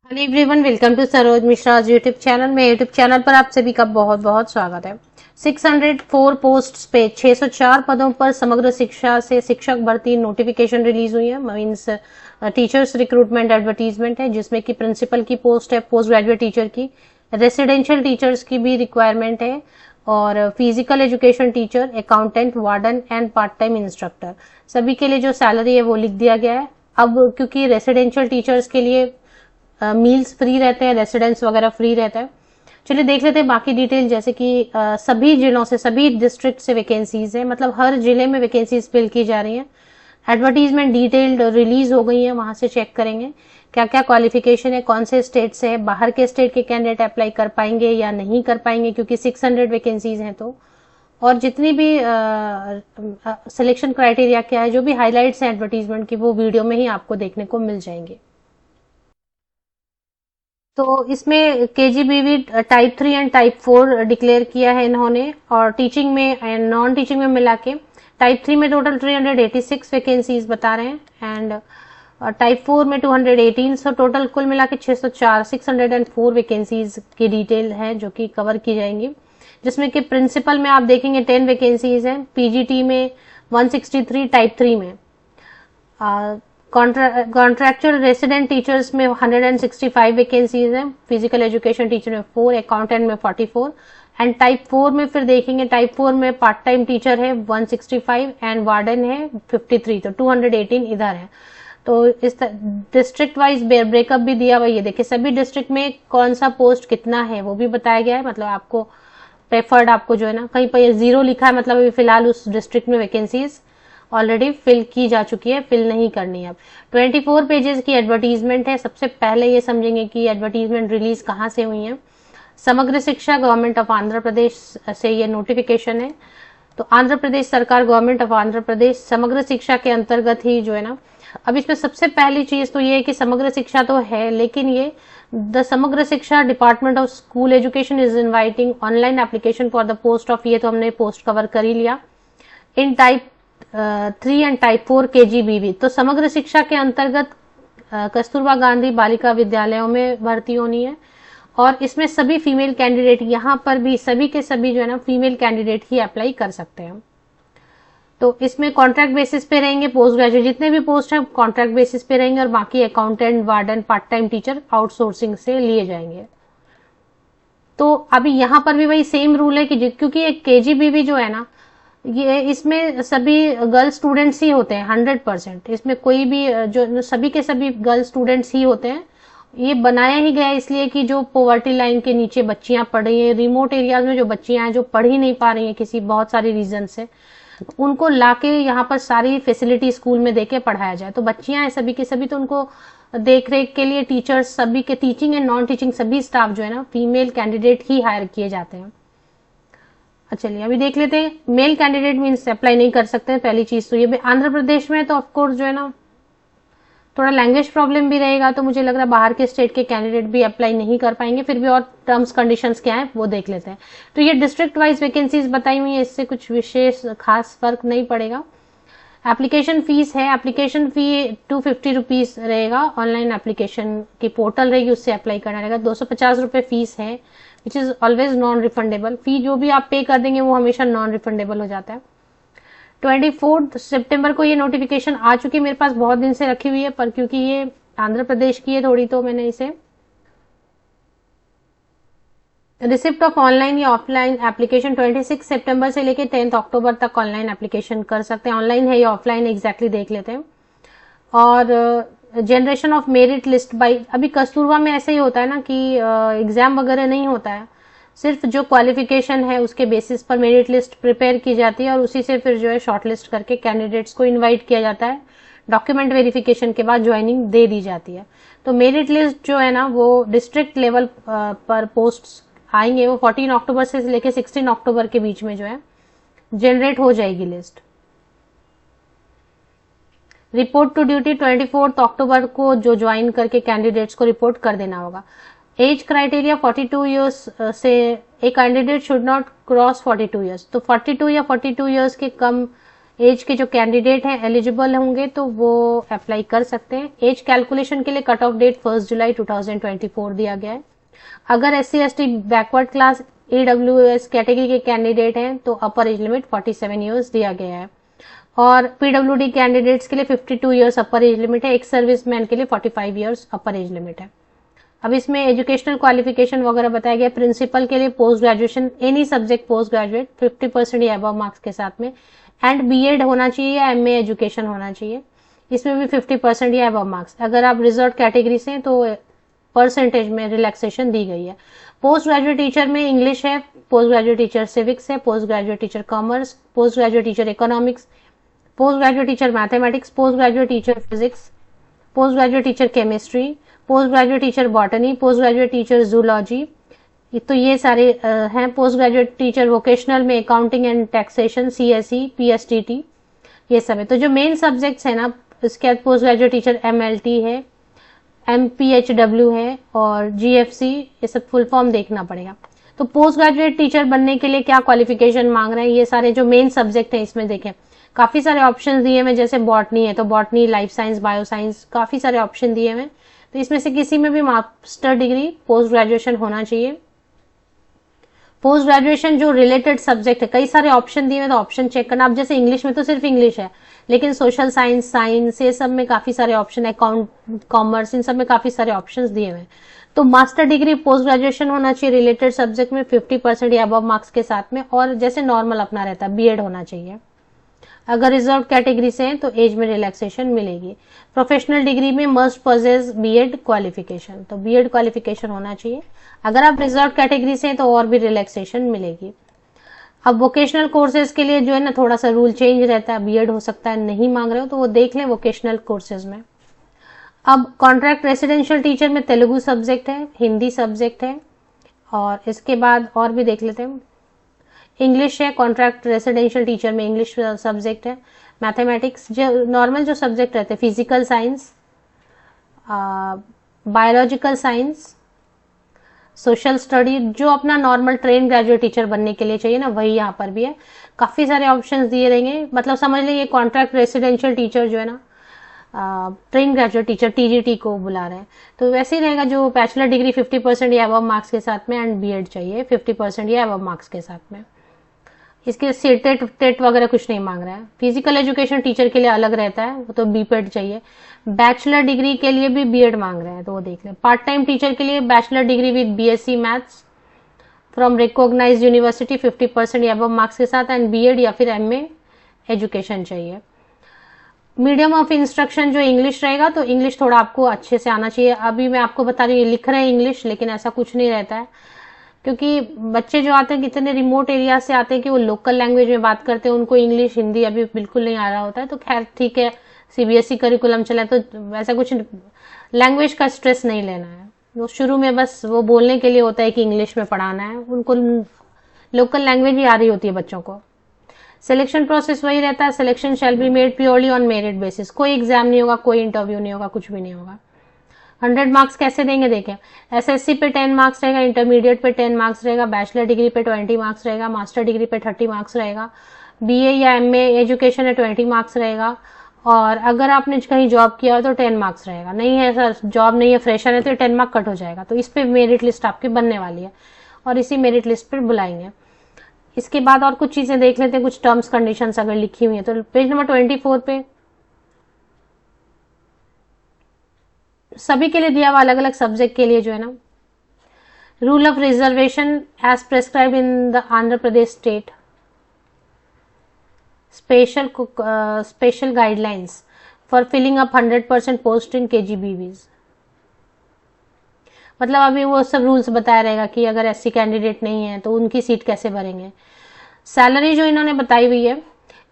Hello everyone, welcome to Saroj Mishra YouTube channel में। YouTube channel पर आप सभी का बहुत बहुत स्वागत है। 604 पोस्ट पे 604 पदों पर समग्र शिक्षा से शिक्षक भर्ती नोटिफिकेशन रिलीज हुई है। मीन्स टीचर्स रिक्रूटमेंट एडवर्टीजमेंट है, जिसमें कि प्रिंसिपल की पोस्ट है, पोस्ट ग्रेजुएट टीचर की, रेसिडेंशियल टीचर्स की भी रिक्वायरमेंट है, और physical education teacher, accountant, warden and part time instructor, सभी के लिए जो सैलरी है वो लिख दिया गया है। अब क्योंकि रेसिडेंशियल टीचर्स के लिए मील्स फ्री रहते हैं, रेसिडेंस वगैरह फ्री रहता है। चलिए देख लेते हैं बाकी डिटेल। जैसे कि सभी जिलों से, सभी डिस्ट्रिक्ट से वैकेंसीज है, मतलब हर जिले में वैकेंसीज फिल की जा रही हैं। एडवर्टीजमेंट डिटेल्ड रिलीज हो गई है, वहां से चेक करेंगे क्या क्या क्वालिफिकेशन है, कौन से स्टेट से है, बाहर के स्टेट के कैंडिडेट अप्लाई कर पाएंगे या नहीं कर पाएंगे, क्योंकि 600 वैकेंसीज हैं। तो और जितनी भी सिलेक्शन क्राइटेरिया क्या है, जो भी हाईलाइट्स हैं एडवर्टीजमेंट की, वो वीडियो में ही आपको देखने को मिल जाएंगे। तो इसमें KGBV type 3 and type 4 declare किया है इन्होंने, और टीचिंग में एंड नॉन टीचिंग में मिला के टाइप 3 में टोटल 386 वैकेंसीज बता रहे हैं, एंड टाइप 4 में 218। सो टोटल कुल मिला के 604 वैकेंसीज की डिटेल है जो कि कवर की जाएंगी, जिसमें कि प्रिंसिपल में आप देखेंगे 10 वैकेंसीज हैं, पीजीटी में 163, टाइप 3 में कॉन्ट्रैक्चुअल रेसिडेंट टीचर्स में 165 वैकेंसीज हैं, फिजिकल एजुकेशन टीचर में 4, अकाउंटेंट में 44, एंड टाइप 4 में फिर देखेंगे, टाइप 4 में पार्ट टाइम टीचर है 165 एंड वार्डन है 53, तो 218 इधर है। तो इस डिस्ट्रिक्ट वाइज ब्रेकअप भी दिया हुआ, ये देखिए सभी डिस्ट्रिक्ट में कौन सा पोस्ट कितना है वो भी बताया गया है। मतलब आपको प्रेफर्ड, आपको जो है ना, कहीं पर 0 लिखा है, मतलब अभी फिलहाल उस डिस्ट्रिक्ट में वैकेंसीज ऑलरेडी फिल की जा चुकी है, फिल नहीं करनी है। अब 24 पेजेस की एडवर्टीजमेंट है। सबसे पहले ये समझेंगे कि एडवर्टीजमेंट रिलीज कहाँ से हुई है। समग्र शिक्षा गवर्नमेंट ऑफ आंध्र प्रदेश से ये नोटिफिकेशन है। तो आंध्र प्रदेश सरकार, गवर्नमेंट ऑफ आंध्र प्रदेश समग्र शिक्षा के अंतर्गत ही जो है ना। अब इसमें सबसे पहली चीज तो ये है कि समग्र शिक्षा तो है, लेकिन ये द समग्र शिक्षा department of school education is inviting online application for the post of, ये तो हमने पोस्ट कवर कर ही लिया, इन टाइप 3 एंड टाइप 4 केजीबीवी। तो समग्र शिक्षा के अंतर्गत कस्तूरबा गांधी बालिका विद्यालयों में भर्ती होनी है, और इसमें सभी फीमेल कैंडिडेट, यहाँ पर भी सभी के सभी जो है ना फीमेल कैंडिडेट ही अप्लाई कर सकते हैं। तो इसमें कॉन्ट्रैक्ट बेसिस पे रहेंगे, पोस्ट ग्रेजुएट जितने भी पोस्ट हैं कॉन्ट्रैक्ट बेसिस पे रहेंगे, और बाकी accountant, warden, part time teacher outsourcing से लिए जाएंगे। तो अभी यहाँ पर भी वही सेम रूल है कि क्योंकि एक केजीबीवी जो है ना, ये इसमें सभी गर्ल स्टूडेंट्स ही होते हैं 100%। इसमें कोई भी जो सभी के सभी गर्ल स्टूडेंट्स ही होते हैं। ये बनाया ही गया इसलिए कि जो पॉवर्टी लाइन के नीचे बच्चियां पढ़ रही हैं, रिमोट एरियाज में जो बच्चियां हैं जो पढ़ ही नहीं पा रही हैं किसी बहुत सारे रीजन से, उनको लाके यहाँ पर सारी फैसिलिटी स्कूल में देके पढ़ाया जाए। तो बच्चियां हैं सभी के सभी, तो उनको देख रेख के लिए टीचर्स, सभी के टीचिंग एंड नॉन टीचिंग सभी स्टाफ जो है ना फीमेल कैंडिडेट ही हायर किए जाते हैं। चलिए अभी देख लेते हैं, मेल कैंडिडेट मीन्स अप्लाई नहीं कर सकते हैं। पहली चीज तो ये आंध्र प्रदेश में, तो ऑफकोर्स जो है ना थोड़ा लैंग्वेज प्रॉब्लम भी रहेगा, तो मुझे लग रहा है बाहर के स्टेट के कैंडिडेट भी अप्लाई नहीं कर पाएंगे। फिर भी और टर्म्स कंडीशंस क्या है वो देख लेते हैं। तो ये डिस्ट्रिक्ट वाइज वैकेंसीज बताई हुई है, इससे कुछ विशेष खास फर्क नहीं पड़ेगा। एप्लीकेशन फीस है, एप्लीकेशन फी 250 रुपीज रहेगा, ऑनलाइन एप्लीकेशन की पोर्टल रहेगी उससे अप्लाई करना रहेगा। 250 रुपए फीस है, which is always non refundable. Fee जो भी आप पे कर देंगे वो हमेशा नॉन रिफंडेबल हो जाता है। 24 सितंबर को ये नोटिफिकेशन आ चुकी है, मेरे पास बहुत दिन से रखी हुई है, पर क्योंकि ये आंध्र प्रदेश की है थोड़ी, तो मैंने इसे रिसिप्ट ऑफ ऑनलाइन या ऑफलाइन एप्लीकेशन 26 सितंबर से लेके 10 अक्टूबर तक ऑनलाइन एप्लीकेशन कर सकते हैं। ऑनलाइन है या ऑफलाइन एग्जैक्टली देख लेते हैं। और generation of merit list by, अभी कस्तूरबा में ऐसा ही होता है ना कि एग्जाम वगैरह नहीं होता है, सिर्फ जो क्वालिफिकेशन है उसके बेसिस पर मेरिट लिस्ट प्रिपेयर की जाती है, और उसी से फिर जो है शॉर्टलिस्ट करके कैंडिडेट्स को इनवाइट किया जाता है। डॉक्यूमेंट वेरिफिकेशन के बाद ज्वाइनिंग दे दी जाती है। तो मेरिट लिस्ट जो है ना वो डिस्ट्रिक्ट लेवल पर पोस्ट आएंगे, वो 14 अक्टूबर से लेकर 16 अक्टूबर के बीच में जो है जनरेट हो जाएगी लिस्ट। रिपोर्ट टू ड्यूटी 24 अक्टूबर को जो ज्वाइन करके कैंडिडेट्स को रिपोर्ट कर देना होगा। एज क्राइटेरिया 42 ईयर्स से a candidate should not cross 42 years, तो 42 या 42 ईयर्स के कम एज के जो कैंडिडेट हैं एलिजिबल होंगे तो वो अप्लाई कर सकते हैं। एज कैलकुलेशन के लिए कट ऑफ डेट 1 जुलाई 2024 दिया गया है। अगर SC/ST backward class EWS category के कैंडिडेट हैं तो अपर एज लिमिट 47 ईयर्स दिया गया है, और PWD कैंडिडेट्स के लिए 52 ईयर्स अपर एज लिमिट है। एक सर्विसमैन के लिए 45 ईयर्स अपर एज लिमिट है। अब इसमें एजुकेशनल क्वालिफिकेशन वगैरह बताया गया। प्रिंसिपल के लिए post graduation any subject post graduate 50% या अबव मार्क्स के साथ में, एंड बीएड होना चाहिए या MA एजुकेशन होना चाहिए, इसमें भी 50% या अबव मार्क्स। अगर आप रिजर्व कैटेगरी से तो परसेंटेज में रिलैक्सेशन दी गई है। पोस्ट ग्रेजुएट टीचर में इंग्लिश है, पोस्ट ग्रेजुएट टीचर सिविक्स है, post graduate teacher commerce, post graduate teacher economics, post graduate teacher mathematics, post graduate teacher physics, post graduate teacher chemistry, post graduate teacher botany, post graduate teacher zoology, तो ये सारे हैं। Post graduate teacher vocational में accounting and taxation, CSE, PSTT, ये सब है। तो जो मेन सब्जेक्ट्स है ना, इसके बाद पोस्ट ग्रेजुएट टीचर MLT है, MPHW है और GFC, ये सब फुल फॉर्म देखना पड़ेगा। तो पोस्ट ग्रेजुएट टीचर बनने के लिए क्या क्वालिफिकेशन मांग रहे हैं, ये सारे जो मेन सब्जेक्ट हैं इसमें देखें काफी सारे ऑप्शन दिए हुए, जैसे बॉटनी है तो botany, life science, bio science, काफी सारे ऑप्शन दिए हुए। तो इसमें से किसी में भी मास्टर डिग्री पोस्ट ग्रेजुएशन होना चाहिए। पोस्ट ग्रेजुएशन जो रिलेटेड सब्जेक्ट है, कई सारे ऑप्शन दिए हुए, तो ऑप्शन चेक करना। अब जैसे इंग्लिश में तो सिर्फ इंग्लिश है, लेकिन सोशल साइंस, साइंस, ये सब में काफी सारे ऑप्शन, अकाउंट, कॉमर्स, इन सब में काफी सारे ऑप्शंस दिए हुए हैं। तो मास्टर डिग्री पोस्ट ग्रेजुएशन होना चाहिए रिलेटेड सब्जेक्ट में 50% या अबव मार्क्स के साथ में, और जैसे नॉर्मल अपना रहता है बीएड होना चाहिए। अगर रिजर्व कैटेगरी से हैं तो एज में रिलैक्सेशन मिलेगी। प्रोफेशनल डिग्री में मस्ट पॉजेस बीएड क्वालिफिकेशन, तो बीएड क्वालिफिकेशन होना चाहिए। अगर आप रिजर्व कैटेगरी से हैं तो और भी रिलैक्सेशन मिलेगी। अब वोकेशनल कोर्सेज के लिए जो है ना थोड़ा सा रूल चेंज रहता है, बीएड हो सकता है नहीं मांग रहे हो तो वो देख लें वोकेशनल कोर्सेज में। अब कॉन्ट्रैक्ट रेसिडेंशियल टीचर में तेलुगु सब्जेक्ट है, हिंदी सब्जेक्ट है, और इसके बाद और भी देख लेते हैं। इंग्लिश है, कॉन्ट्रैक्ट रेसिडेंशियल टीचर में इंग्लिश सब्जेक्ट है। मैथमेटिक्स, जो नॉर्मल जो सब्जेक्ट रहते हैं, physical science, biological science, social study, जो अपना नॉर्मल ट्रेन ग्रेजुएट टीचर बनने के लिए चाहिए ना, वही यहाँ पर भी है। काफी सारे ऑप्शंस दिए रहेंगे, मतलब समझ लीजिए कॉन्ट्रैक्ट रेसिडेंशियल टीचर जो है ना, ट्रेन ग्रेजुएट टीचर TGT को बुला रहे हैं, तो वैसे ही रहेगा। जो बैचलर डिग्री 50% या अबव मार्क्स के साथ में, एंड बीएड चाहिए 50% या अबव मार्क्स के साथ में। इसके टेट टेट वगैरह कुछ नहीं मांग रहा है। फिजिकल एजुकेशन टीचर के लिए अलग रहता है, वो तो BPED चाहिए। बैचलर डिग्री के लिए भी बीएड मांग रहे हैं, तो वो देख लें। पार्ट टाइम टीचर के लिए bachelor degree with BSc maths from recognised university 50% या अबव मार्क्स के साथ, एंड बीएड या फिर MA एजुकेशन चाहिए। मीडियम ऑफ इंस्ट्रक्शन जो इंग्लिश रहेगा, तो इंग्लिश थोड़ा आपको अच्छे से आना चाहिए। अभी मैं आपको बता रही हूँ लिख रहे हैं इंग्लिश, लेकिन ऐसा कुछ नहीं रहता है, क्योंकि बच्चे जो आते हैं कितने रिमोट एरिया से आते हैं कि वो लोकल लैंग्वेज में बात करते हैं, उनको इंग्लिश हिंदी अभी बिल्कुल नहीं आ रहा होता है। तो खैर ठीक है, CBSE करिकुलम चला है तो वैसा कुछ लैंग्वेज का स्ट्रेस नहीं लेना है। वो शुरू में बस वो बोलने के लिए होता है कि इंग्लिश में पढ़ाना है, उनको लोकल लैंग्वेज भी आ रही होती है बच्चों को। सिलेक्शन प्रोसेस वही रहता है, selection shall be made purely on merit basis. कोई एग्जाम नहीं होगा, कोई इंटरव्यू नहीं होगा, कुछ भी नहीं होगा। 100 मार्क्स कैसे देंगे देखें। SSC पे 10 मार्क्स रहेगा, इंटरमीडिएट पे 10 मार्क्स रहेगा, बैचलर डिग्री पे 20 मार्क्स रहेगा, मास्टर डिग्री पे 30 मार्क्स रहेगा, BA या MA एजुकेशन है 20 मार्क्स रहेगा, और अगर आपने कहीं जॉब किया हो तो 10 मार्क्स रहेगा। नहीं है सर जॉब नहीं है, फ्रेशर है, तो 10 मार्क कट हो जाएगा। तो इस पे मेरिट लिस्ट आपकी बनने वाली है, और इसी मेरिट लिस्ट पर बुलाएंगे। इसके बाद और कुछ चीजें देख लेते हैं, कुछ टर्म्स कंडीशंस अगर लिखी हुई है तो पेज नंबर 24 पे सभी के लिए दिया हुआ, अलग अलग सब्जेक्ट के लिए जो है ना, rule of reservation as prescribed in the Andhra Pradesh state, special guidelines for filling up 100% post in KGBVs। मतलब अभी वो सब रूल्स बताया रहेगा कि अगर SC कैंडिडेट नहीं है तो उनकी सीट कैसे भरेंगे। सैलरी जो इन्होंने बताई हुई है,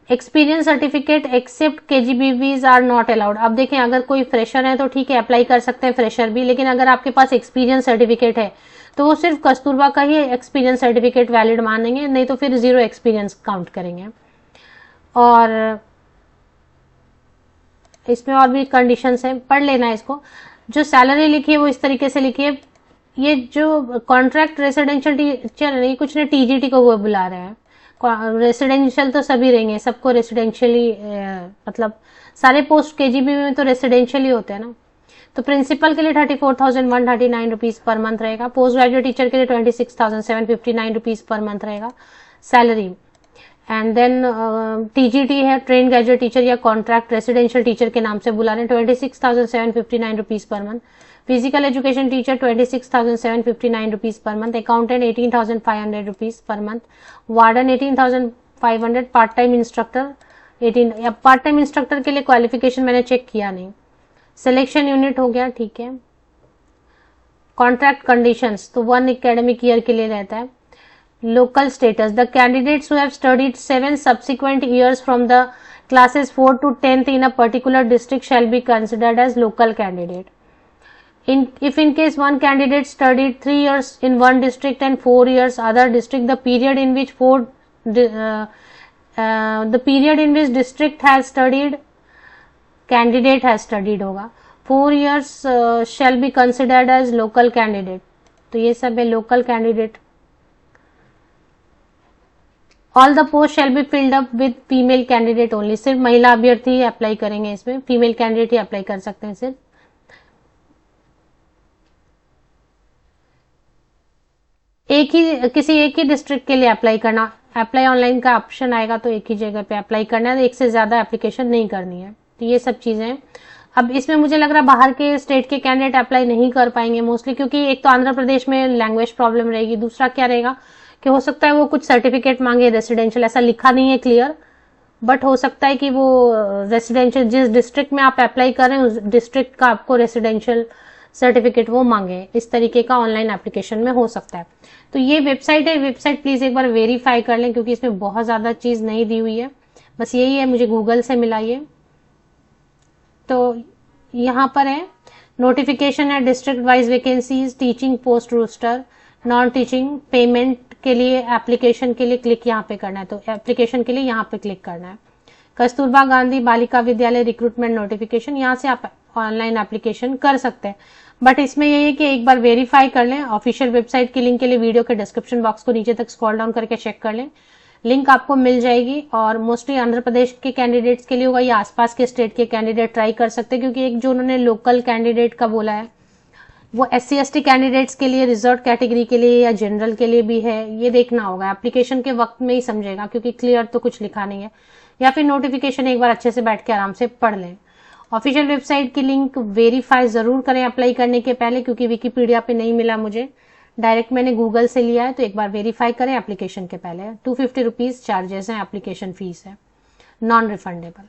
experience certificate except KGBVs are not allowed. अब देखें अगर कोई फ्रेशर है तो ठीक है अप्लाई कर सकते हैं फ्रेशर भी, लेकिन अगर आपके पास एक्सपीरियंस सर्टिफिकेट है तो वो सिर्फ कस्तूरबा का ही एक्सपीरियंस सर्टिफिकेट वैलिड मानेंगे, नहीं तो फिर 0 एक्सपीरियंस काउंट करेंगे। और इसमें और भी कंडीशंस हैं, पढ़ लेना इसको। जो सैलरी लिखी है वो इस तरीके से लिखी है। ये जो कॉन्ट्रैक्ट रेसिडेंशियल टीचर है, कुछ ने TGT को वो बुला रहे हैं, रेसिडेंशियल तो सभी रहेंगे, सबको रेसिडेंशियली मतलब सारे पोस्ट केजीबी में तो रेसिडेंशियल ही होते हैं ना। तो प्रिंसिपल के लिए 34,139 रुपीज पर मंथ रहेगा। पोस्ट ग्रेजुएट टीचर के लिए 26,759 रुपीज पर मंथ रहेगा सैलरी। एंड देन टीजीटी है, ट्रेन ग्रेजुएट टीचर या कॉन्ट्रैक्ट रेसिडेंशियल टीचर के नाम से बुला रहे हैं, 26,759 rupees per month. Physical education teacher 26,759 rupees per month. Accountant 18,500 rupees per month. Warden 18,500। Part time instructor 18। Part time instructor के लिए क्वालिफिकेशन मैंने चेक किया नहीं। सिलेक्शन यूनिट हो गया, ठीक है। कॉन्ट्रैक्ट कंडीशंस तो 1 एकेडमिक ईयर के लिए रहता है। Local status, the candidates who have studied 7 subsequent years from the classes 4 to 10th in a particular district shall be considered as local candidate. If in case one candidate studied 3 years in one district and 4 years other district, the period in which district has studied, candidate has studied होगा, 4 years shall be considered as local candidate. तो ये सब है local candidate. All the posts shall be filled up with female candidate only. सिर्फ महिला अभ्यर्थी ही apply करेंगे इसमें, फीमेल कैंडिडेट ही अप्लाई कर सकते हैं सिर्फ। किसी एक ही डिस्ट्रिक्ट के लिए अप्लाई करना, अप्लाई ऑनलाइन का ऑप्शन आएगा तो एक ही जगह पे अप्लाई करना है, एक से ज्यादा एप्लीकेशन नहीं करनी है। तो ये सब चीजें हैं। अब इसमें मुझे लग रहा है बाहर के स्टेट के कैंडिडेट अप्लाई नहीं कर पाएंगे मोस्टली, क्योंकि एक तो आंध्र प्रदेश में लैंग्वेज प्रॉब्लम रहेगी, दूसरा क्या रहेगा कि हो सकता है वो कुछ सर्टिफिकेट मांगे रेसिडेंशियल, ऐसा लिखा नहीं है क्लियर, बट हो सकता है कि वो रेसिडेंशियल जिस डिस्ट्रिक्ट में आप अप्लाई कर रहे हैं उस डिस्ट्रिक्ट का आपको रेसिडेंशियल सर्टिफिकेट वो मांगे। इस तरीके का ऑनलाइन एप्लीकेशन में हो सकता है। तो ये वेबसाइट है, वेबसाइट प्लीज एक बार वेरीफाई कर लें, क्योंकि इसमें बहुत ज्यादा चीज नहीं दी हुई है, बस यही है, मुझे गूगल से मिला ये। तो यहाँ पर है नोटिफिकेशन है, district wise vacancies, teaching post roster, non teaching, payment के लिए एप्लीकेशन के लिए क्लिक यहाँ पे करना है, तो एप्लीकेशन के लिए यहाँ पे क्लिक करना है। कस्तूरबा गांधी बालिका विद्यालय रिक्रूटमेंट नोटिफिकेशन, यहाँ से आप ऑनलाइन एप्लीकेशन कर सकते हैं, बट इसमें यही है कि एक बार वेरीफाई कर लें। ऑफिशियल वेबसाइट की लिंक के लिए वीडियो के डिस्क्रिप्शन बॉक्स को नीचे तक स्क्रॉल डाउन करके चेक कर लें, लिंक आपको मिल जाएगी। और मोस्टली आंध्र प्रदेश के कैंडिडेट्स के लिए होगा, या आसपास के स्टेट के कैंडिडेट ट्राई कर सकते हैं, क्योंकि एक जो उन्होंने लोकल कैंडिडेट का बोला है वो SC/ST कैंडिडेट्स के लिए, रिजर्व कैटेगरी के लिए या जनरल के लिए भी है, ये देखना होगा एप्लीकेशन के वक्त में ही समझेगा, क्योंकि क्लियर तो कुछ लिखा नहीं है। या फिर नोटिफिकेशन एक बार अच्छे से बैठ के आराम से पढ़ लें। ऑफिशियल वेबसाइट की लिंक वेरीफाई जरूर करें अप्लाई करने के पहले, क्योंकि विकिपीडिया पे नहीं मिला मुझे, डायरेक्ट मैंने गूगल से लिया है, तो एक बार वेरीफाई करें एप्लीकेशन के पहले। 250 रुपीज चार्जेस हैं, एप्लीकेशन फीस है, नॉन रिफंडेबल।